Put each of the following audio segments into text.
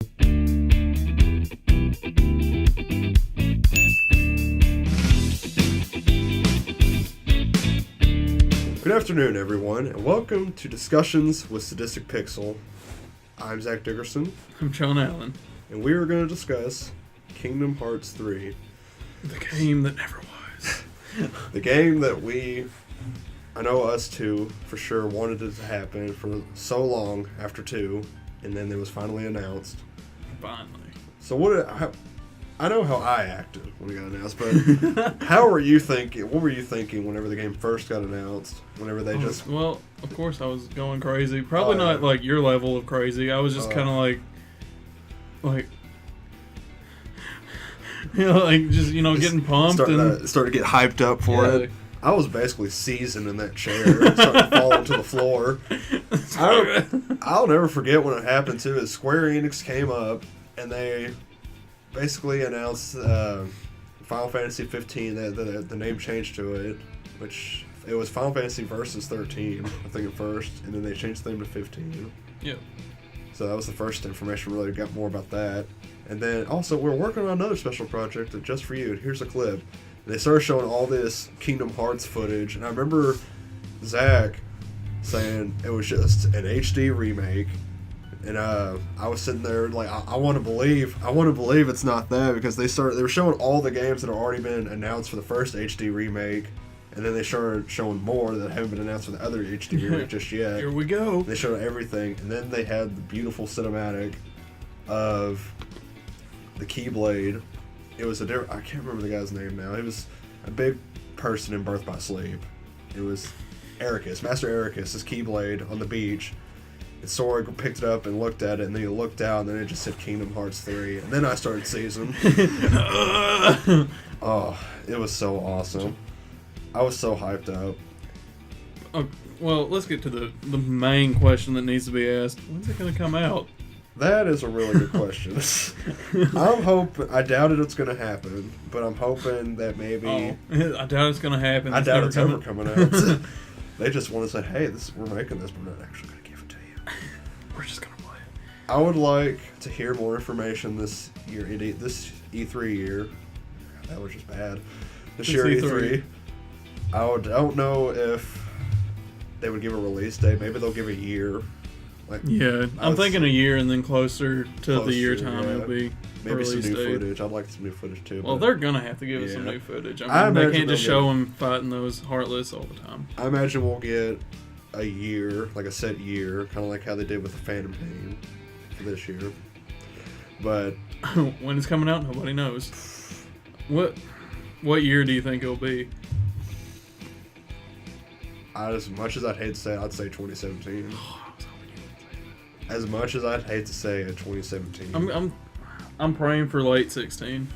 Good afternoon, everyone, and welcome to Discussions with Sadistic Pixel. I'm Zach Dickerson. I'm John Allen. And we are going to discuss Kingdom Hearts 3. The game that never was. The game that I know us two, for sure, wanted it to happen for so long after 2, and then it was finally announced. Finally. So I know how I acted when it got announced, but how were you thinking? What were you thinking whenever the game first got announced? Whenever they just... Well, of course I was going crazy. Probably not like your level of crazy. I was just kind of like... getting pumped. Started to get hyped up for it. I was basically seasoned in that chair, starting to fall to the floor. I'll never forget when it happened too. Is Square Enix came up and they basically announced Final Fantasy 15. The name changed to it, which it was Final Fantasy Versus 13, I think at first, and then they changed the name to 15. Yep. So that was the first information really got more about that. And then also we're working on another special project just for you. Here's a clip. And they started showing all this Kingdom Hearts footage, and I remember Zach saying it was just an HD remake, and I was sitting there like I want to believe it's not that, because they were showing all the games that have already been announced for the first HD remake, and then they started showing more that haven't been announced for the other HD remake just yet. Here we go. They showed everything, and then they had the beautiful cinematic of the Keyblade. It was I can't remember the guy's name now. He was a big person in Birth by Sleep. It was Ericus, Master Ericus, his Keyblade on the beach. And Sora picked it up and looked at it, and then he looked down, and then it just said Kingdom Hearts 3. And then I started seizing. Oh, it was so awesome. I was so hyped up. Well, let's get to the main question that needs to be asked. When's it going to come out? That is a really good question. I doubted it's going to happen, but I'm hoping that maybe... Oh, I doubt it's going to happen. I doubt it's ever coming out. They just want to say, hey, we're making this, but we're not actually going to give it to you. We're just going to play it. I would like to hear more information this year, this E3 year. That was just bad. This year E3. I don't know if they would give a release date. Maybe they'll give a year. I'm thinking a year, and then closer to the year time it'll be maybe some new footage. I'd like some new footage too. Well, they're gonna have to give us some new footage. I mean, they can't just show them fighting those Heartless all the time. I imagine we'll get a year, like a set year, kind of like how they did with the Phantom Pain for this year. But when it's coming out, nobody knows. What year do you think it'll be? As much as I'd hate to say it, I'd say 2017. As much as I'd hate to say it, 2017. I'm praying for late 16.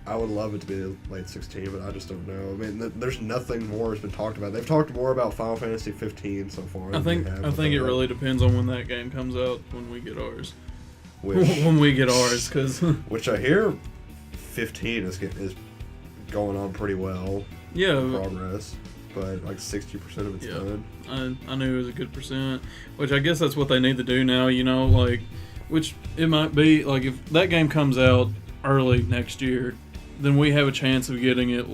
I would love it to be late 16, but I just don't know. I mean, there's nothing more has been talked about. They've talked more about Final Fantasy 15 so far. I think it really depends on when that game comes out, when we get ours. Which I hear 15 is going on pretty well. Yeah. Progress. But like 60% of it's done. I knew it was a good percent, which I guess that's what they need to do now, which it might be, like, if that game comes out early next year, then we have a chance of getting it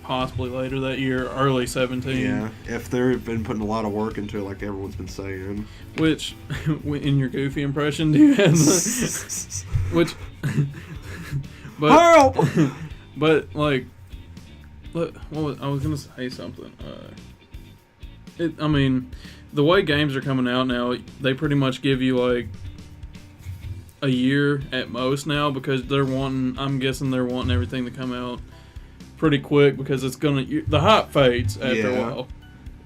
possibly later that year, early 17. Yeah, if they've been putting a lot of work into it, like everyone's been saying. Which, in your Goofy impression, do you have which, Help! But, like, look, I was going to say something. The way games are coming out now, they pretty much give you, like, a year at most now, because I'm guessing they're wanting everything to come out pretty quick, because the hype fades after a while.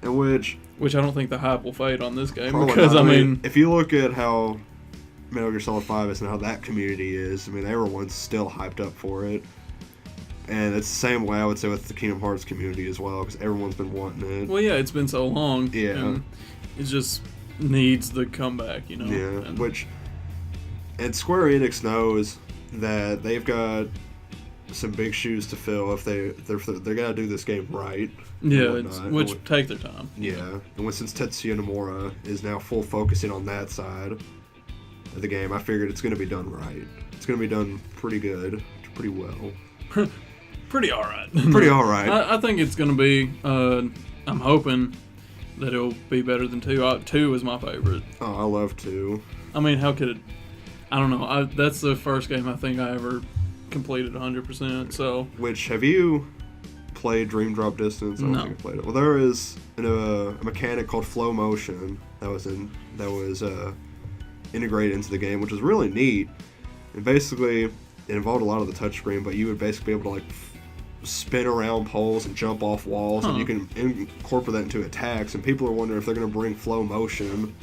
And which I don't think the hype will fade on this game, because, if you look at how Metal Gear Solid 5 is and how that community is, everyone's still hyped up for it. And it's the same way, I would say, with the Kingdom Hearts community as well, because everyone's been wanting it. Well, yeah, it's been so long. Yeah. And it just needs the comeback, Yeah, and Square Enix knows that they've got some big shoes to fill if they're gonna do this game right. Yeah, take their time. Yeah, and since Tetsuya Nomura is now full focusing on that side, of the game, I figured it's going to be done right. It's going to be done pretty good, pretty well. Pretty alright. Pretty alright. I think it's going to be, I'm hoping that it'll be better than 2. 2 is my favorite. Oh, I love 2. I mean, how could it... I don't know. That's the first game I think I ever completed 100%, so... Which, have you played Dream Drop Distance? I don't think you played it. Well, there is a mechanic called flow motion that was integrated into the game, which is really neat. And basically, it involved a lot of the touchscreen, but you would basically be able to like spin around poles and jump off walls, and you can incorporate that into attacks. And people are wondering if they're going to bring flow motion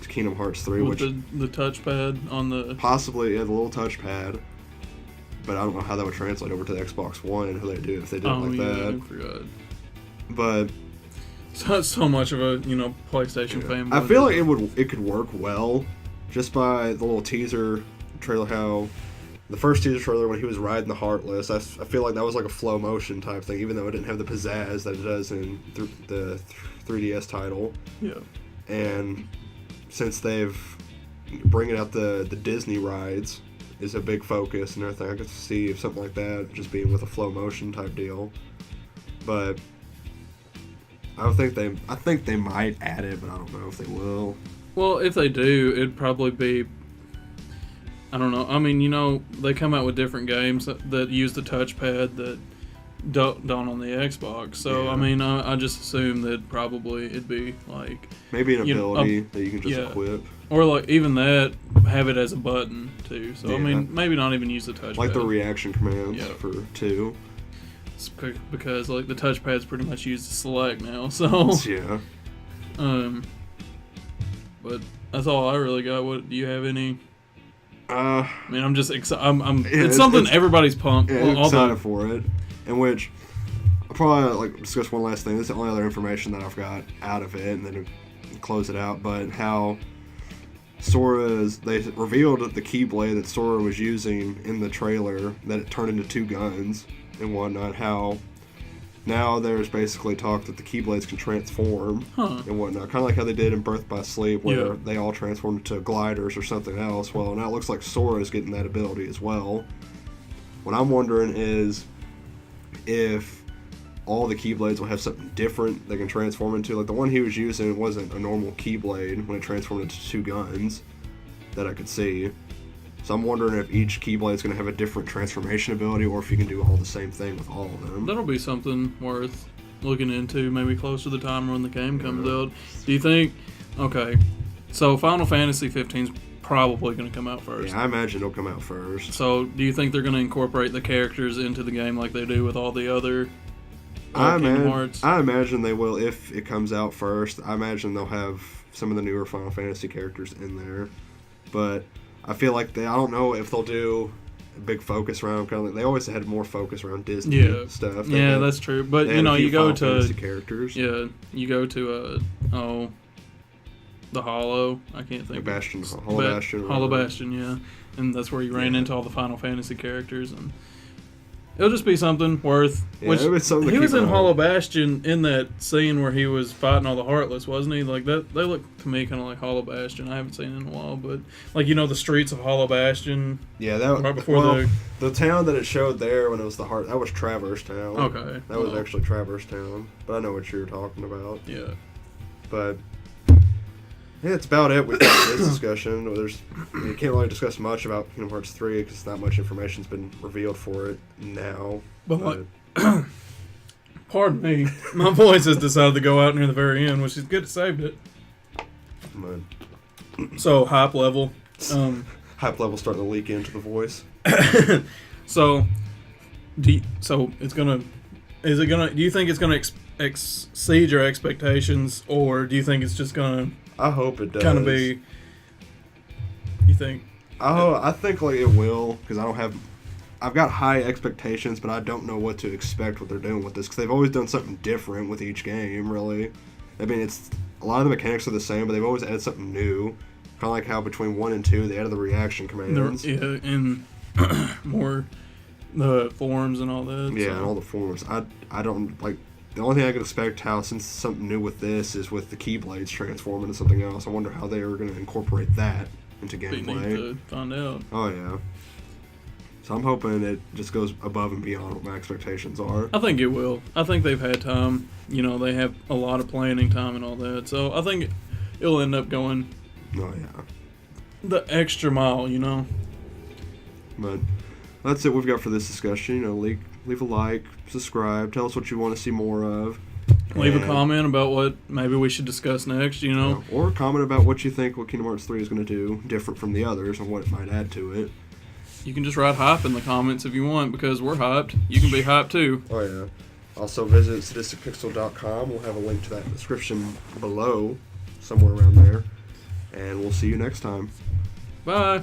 to Kingdom Hearts 3, with which the touchpad on the possibly the little touchpad. But I don't know how that would translate over to the Xbox One and how they do if they did it like that. I forgot. But so much of a PlayStation fan. I feel like it could work well just by the little teaser trailer. How the first teaser trailer when he was riding the Heartless, I feel like that was like a flow motion type thing, even though it didn't have the pizzazz that it does in the 3DS title. Yeah. And since they've bringing out the Disney rides is a big focus and everything, I could see if something like that just being with a flow motion type deal. But I think they might add it, but I don't know if they will. Well, if they do, it'd probably be, I don't know. I mean, they come out with different games that use the touchpad that don't on the Xbox. So, yeah. I mean, I just assume that probably it'd be like... Maybe an ability that you can just equip. Or like even that, have it as a button too. So, I mean, maybe not even use the touchpad. Like the reaction commands for 2. It's because like the touchpad's pretty much used to select now. So, yeah. But that's all I really got. What do you have any? I mean, I'm just excited. It's something everybody's pumped. Yeah, I'm excited for it. In which I'll probably discuss one last thing. This is the only other information that I've got out of it, and then close it out. But how they revealed the Keyblade that Sora was using in the trailer, that it turned into 2 guns and whatnot. How now there's basically talk that the Keyblades can transform and whatnot, kind of like how they did in Birth by Sleep, where they all transformed into gliders or something else. Well, now it looks like Sora is getting that ability as well. What I'm wondering is if all the Keyblades will have something different they can transform into. Like the one he was using wasn't a normal Keyblade when it transformed into 2 guns that I could see. So I'm wondering if each Keyblade is going to have a different transformation ability, or if you can do all the same thing with all of them. That'll be something worth looking into, maybe close to the time when the game comes out. Do you think... Okay, so Final Fantasy 15's probably going to come out first. Yeah, I imagine it'll come out first. So do you think they're going to incorporate the characters into the game like they do with all the other Kingdom Hearts? I imagine they will if it comes out first. I imagine they'll have some of the newer Final Fantasy characters in there. But I feel like I don't know if they'll do a big focus around, kind of like they always had more focus around Disney stuff. That's true. But you go to characters. Yeah, you go to the Hollow. I can't think. Hollow Bastion. Yeah, and that's where you ran into all the Final Fantasy characters, and it'll just be something worth. Yeah, it was something. He was in Hollow Bastion in that scene where he was fighting all the Heartless, wasn't he? Like that, they look to me kind of like Hollow Bastion. I haven't seen it in a while, but the streets of Hollow Bastion. Yeah, that right before the town that it showed there when it was that was Traverse Town. Okay, that was actually Traverse Town, but I know what you're talking about. Yeah, but. Yeah, it's about it with this discussion. You can't really discuss much about Kingdom Hearts 3 because not much information's been revealed for it now. But pardon me, my voice has decided to go out near the very end, which is good. It saved it. So hype level. Hype level starting to leak into the voice. So it's gonna. Is it gonna? Do you think it's gonna exceed your expectations, or do you think it's just gonna? I hope it does. Kind of be. You think? I think it will, because I've got high expectations, but I don't know what to expect what they're doing with this, because they've always done something different with each game. Really, I mean, it's a lot of the mechanics are the same, but they've always added something new. Kind of like how between 1 and 2 they added the reaction commands. And more the forms and all that. Yeah, and all the forms. I don't like. The only thing I could expect since something new with this is with the Keyblades transforming into something else. I wonder how they are going to incorporate that into Be neat gameplay. to find out. Oh yeah. So I'm hoping it just goes above and beyond what my expectations are. I think it will. I think they've had time. You know, they have a lot of planning time and all that. So I think it'll end up going Oh yeah. the extra mile, you know. But that's it we've got for this discussion. You know, leave a like, subscribe, tell us what you want to see more of. Leave a And, comment about what maybe we should discuss next, you know. or comment about what you think what Kingdom Hearts 3 is going to do different from the others and what it might add to it. You can just write hype in the comments if you want, because we're hyped. You can be hyped too. Oh yeah. Also visit sadisticpixel.com. We'll have a link to that in the description below, somewhere around there. And we'll see you next time. Bye.